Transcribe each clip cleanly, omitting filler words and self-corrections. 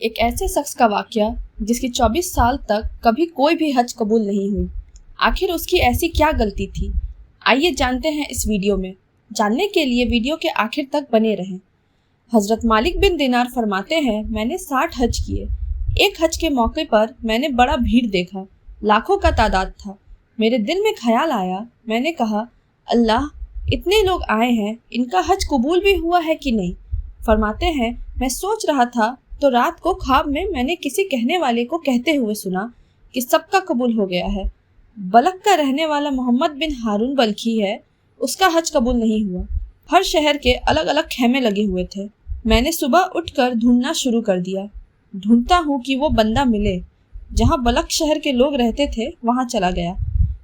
ایک ایسے شخص کا واقعہ جس کی 24 سال تک کبھی کوئی بھی حج قبول نہیں ہوئی۔ آخر اس کی ایسی کیا غلطی تھی؟ آئیے جانتے ہیں اس ویڈیو میں۔ جاننے کے لیے ویڈیو کے آخر تک بنے رہیں۔ حضرت مالک بن دینار فرماتے ہیں، میں نے 60 حج کیے۔ ایک حج کے موقع پر میں نے بڑا بھیڑ دیکھا، لاکھوں کا تعداد تھا۔ میرے دل میں خیال آیا، میں نے کہا اللہ، اتنے لوگ آئے ہیں، ان کا حج قبول بھی ہوا ہے کہ نہیں؟ فرماتے ہیں میں سوچ رہا تھا تو رات کو خواب میں نے کسی کہنے والے کو کہتے ہوئے سنا کہ سب کا قبول ہو گیا ہے۔ بلخ کا رہنے والا محمد بن ہارون بلخی ہے، اس کا حج قبول نہیں ہوا۔ ہر شہر کے الگ الگ خیمے لگے ہوئے تھے۔ میں نے صبح اٹھ کر ڈھونڈنا شروع کر دیا، ڈھونڈتا ہوں کہ وہ بندہ ملے۔ جہاں بلخ شہر کے لوگ رہتے تھے وہاں چلا گیا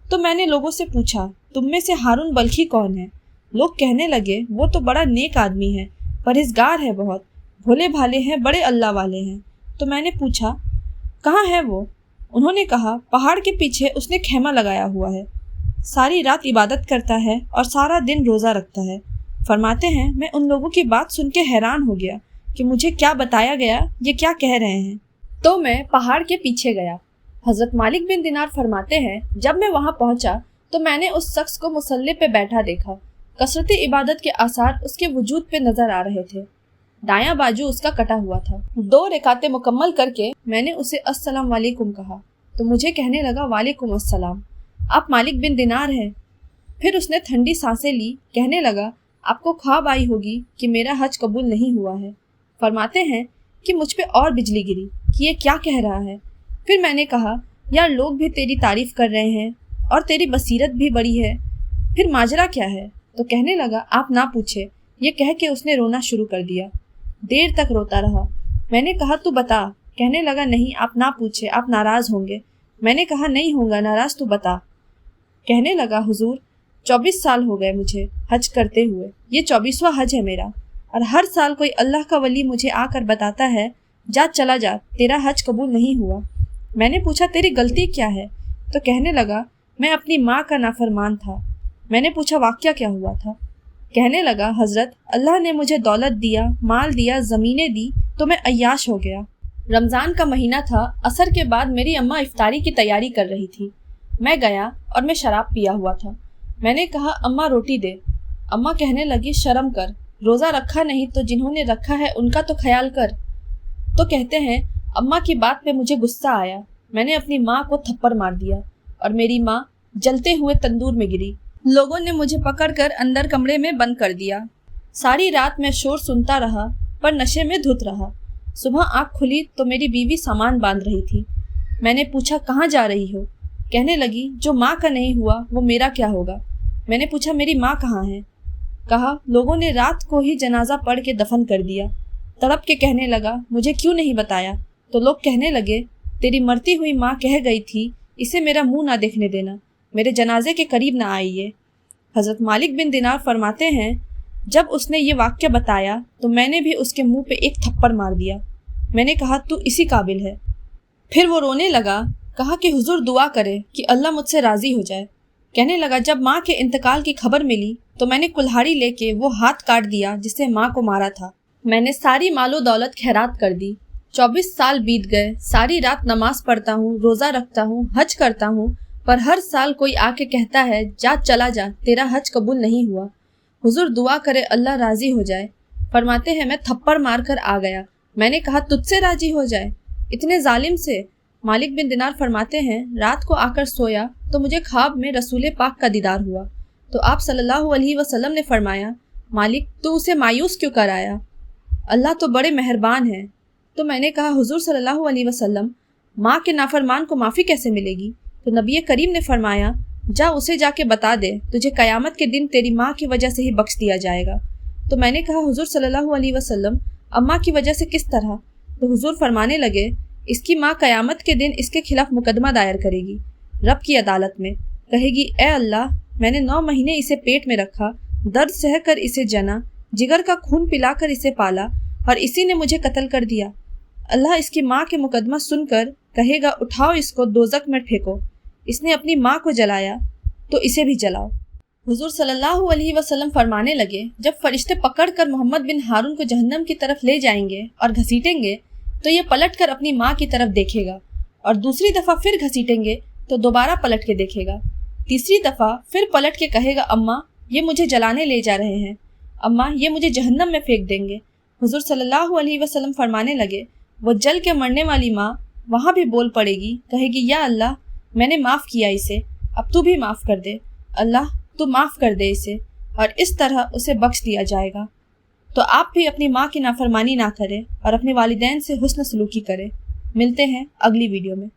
تو میں نے لوگوں سے پوچھا، تم میں سے ہارون بلخی کون ہے؟ لوگ کہنے لگے وہ تو بڑا نیک آدمی ہے، پرہیزگار ہے، بہت بھولے بھالے ہیں، بڑے اللہ والے ہیں۔ تو میں نے پوچھا کہاں ہے وہ؟ انہوں نے کہا پہاڑ کے پیچھے اس نے خیمہ لگایا ہوا ہے، ساری رات عبادت کرتا ہے اور سارا دن روزہ رکھتا ہے۔ فرماتے ہیں میں ان لوگوں کی بات سن کے حیران ہو گیا کہ مجھے کیا بتایا گیا، یہ کیا کہہ رہے ہیں؟ تو میں پہاڑ کے پیچھے گیا۔ حضرت مالک بن دینار فرماتے ہیں جب میں وہاں پہنچا تو میں نے اس شخص کو مصلی پہ بیٹھا دیکھا۔ کثرت عبادت کے آثار اس کے وجود پہ نظر آ رہے تھے۔ دایاں بازو اس کا کٹا ہوا تھا۔ 2 رکعتیں مکمل کر کے میں نے اسے السلام علیکم کہا تو مجھے کہنے لگا وعلیکم السلام، آپ مالک بن دینار ہیں؟ پھر اس نے ٹھنڈی سانسیں لی، کہنے لگا آپ کو خواب آئی ہوگی کہ میرا حج قبول نہیں ہوا ہے۔ فرماتے ہیں کہ مجھ پہ اور بجلی گری کہ یہ کیا کہہ رہا ہے۔ پھر میں نے کہا یار لوگ بھی تیری تعریف کر رہے ہیں اور تیری بصیرت بھی بڑی ہے، پھر ماجرا کیا ہے؟ تو کہنے لگا آپ نہ پوچھے۔ یہ کہہ کے اس نے رونا شروع کر دیا۔ دیر تک روتا رہا۔ میں نے کہا تو بتا۔ کہنے لگا نہیں آپ نہ پوچھے، آپ ناراض ہوں گے۔ میں نے کہا نہیں ہوں گا ناراض، تو بتا۔ کہنے لگا حضور 24 سال ہو گئے مجھے حج کرتے ہوئے، یہ 24واں حج ہے میرا، اور ہر سال کوئی اللہ کا ولی مجھے آ کر بتاتا ہے جا چلا جا، تیرا حج قبول نہیں ہوا۔ میں نے پوچھا تیری غلطی کیا ہے؟ تو کہنے لگا میں اپنی ماں کا نافرمان تھا۔ میں نے پوچھا واقعہ کیا ہوا تھا؟ کہنے لگا حضرت اللہ نے مجھے دولت دیا، مال دیا، زمینیں دی تو میں عیاش ہو گیا۔ رمضان کا مہینہ تھا، عصر کے بعد میری اماں افطاری کی تیاری کر رہی تھی۔ میں گیا اور میں شراب پیا ہوا تھا۔ میں نے کہا اماں روٹی دے۔ اماں کہنے لگی شرم کر، روزہ رکھا نہیں تو جنہوں نے رکھا ہے ان کا تو خیال کر۔ تو کہتے ہیں اماں کی بات پہ مجھے غصہ آیا، میں نے اپنی ماں کو تھپڑ مار دیا اور میری ماں جلتے ہوئے تندور میں گری۔ لوگوں نے مجھے پکڑ کر اندر کمرے میں بند کر دیا۔ ساری رات میں شور سنتا رہا پر نشے میں دھت رہا۔ صبح آنکھ کھلی تو میری بیوی سامان باندھ رہی تھی۔ میں نے پوچھا کہاں جا رہی ہو؟ کہنے لگی جو ماں کا نہیں ہوا وہ میرا کیا ہوگا؟ میں نے پوچھا میری ماں کہاں ہے؟ کہا لوگوں نے رات کو ہی جنازہ پڑھ کے دفن کر دیا۔ تڑپ کے کہنے لگا مجھے کیوں نہیں بتایا؟ تو لوگ کہنے لگے تیری مرتی ہوئی ماں کہہ گئی تھی اسے میرا منہ نہ دیکھنے دینا، میرے جنازے کے قریب نہ آئیے۔ حضرت مالک بن دینار فرماتے ہیں جب اس نے یہ واقعہ بتایا تو میں نے بھی اس کے منہ پہ ایک تھپڑ مار دیا۔ میں نے کہا تو اسی قابل ہے۔ پھر وہ رونے لگا، کہا کہ حضور دعا کرے کہ اللہ مجھ سے راضی ہو جائے۔ کہنے لگا جب ماں کے انتقال کی خبر ملی تو میں نے کلہاڑی لے کے وہ ہاتھ کاٹ دیا جس سے ماں کو مارا تھا۔ میں نے ساری مال و دولت خیرات کر دی۔ 24 سال بیت گئے، ساری رات نماز پڑھتا ہوں، روزہ رکھتا ہوں، حج کرتا ہوں، پر ہر سال کوئی آ کے کہتا ہے جا چلا جا، تیرا حج قبول نہیں ہوا۔ حضور دعا کرے اللہ راضی ہو جائے۔ فرماتے ہیں میں تھپڑ مار کر آ گیا۔ میں نے کہا تجھ سے راضی ہو جائے، اتنے ظالم سے؟ مالک بن دینار فرماتے ہیں رات کو آ کر سویا تو مجھے خواب میں رسول پاک کا دیدار ہوا تو آپ صلی اللہ علیہ وسلم نے فرمایا مالک تو اسے مایوس کیوں کر آیا؟ اللہ تو بڑے مہربان ہیں۔ تو میں نے کہا حضور صلی اللہ علیہ وسلم ماں کے نافرمان کو معافی کیسے ملے گی؟ تو نبی کریم نے فرمایا جا اسے جا کے بتا دے تجھے قیامت کے دن تیری ماں کی وجہ سے ہی بخش دیا جائے گا۔ تو میں نے کہا حضور صلی اللہ علیہ وسلم اماں کی وجہ سے کس طرح؟ تو حضور فرمانے لگے اس کی ماں قیامت کے دن اس کے خلاف مقدمہ دائر کرے گی رب کی عدالت میں، کہے گی اے اللہ میں نے 9 مہینے اسے پیٹ میں رکھا، درد سہ کر اسے جنا، جگر کا خون پلا کر اسے پالا اور اسی نے مجھے قتل کر دیا۔ اللہ اس کی ماں کے مقدمہ سن کر کہے گا اٹھاؤ اس کو دوزخ میں پھینکو، اس نے اپنی ماں کو جلایا تو اسے بھی جلاؤ۔ حضور صلی اللہ علیہ وسلم فرمانے لگے جب فرشتے پکڑ کر محمد بن ہارون کو جہنم کی طرف لے جائیں گے اور گھسیٹیں گے تو یہ پلٹ کر اپنی ماں کی طرف دیکھے گا، اور دوسری دفعہ پھر گھسیٹیں گے تو دوبارہ پلٹ کے دیکھے گا، تیسری دفعہ پھر پلٹ کے کہے گا اماں یہ مجھے جلانے لے جا رہے ہیں، اماں یہ مجھے جہنم میں پھینک دیں گے۔ حضور صلی اللہ علیہ وسلم فرمانے لگے وہ جل کے مرنے والی ماں وہاں بھی بول پڑے گی، کہے گی یا اللہ میں نے معاف کیا اسے، اب تو بھی معاف کر دے، اللہ تو معاف کر دے اسے، اور اس طرح اسے بخش دیا جائے گا۔ تو آپ بھی اپنی ماں کی نافرمانی نہ کریں اور اپنے والدین سے حسن سلوکی کریں۔ ملتے ہیں اگلی ویڈیو میں۔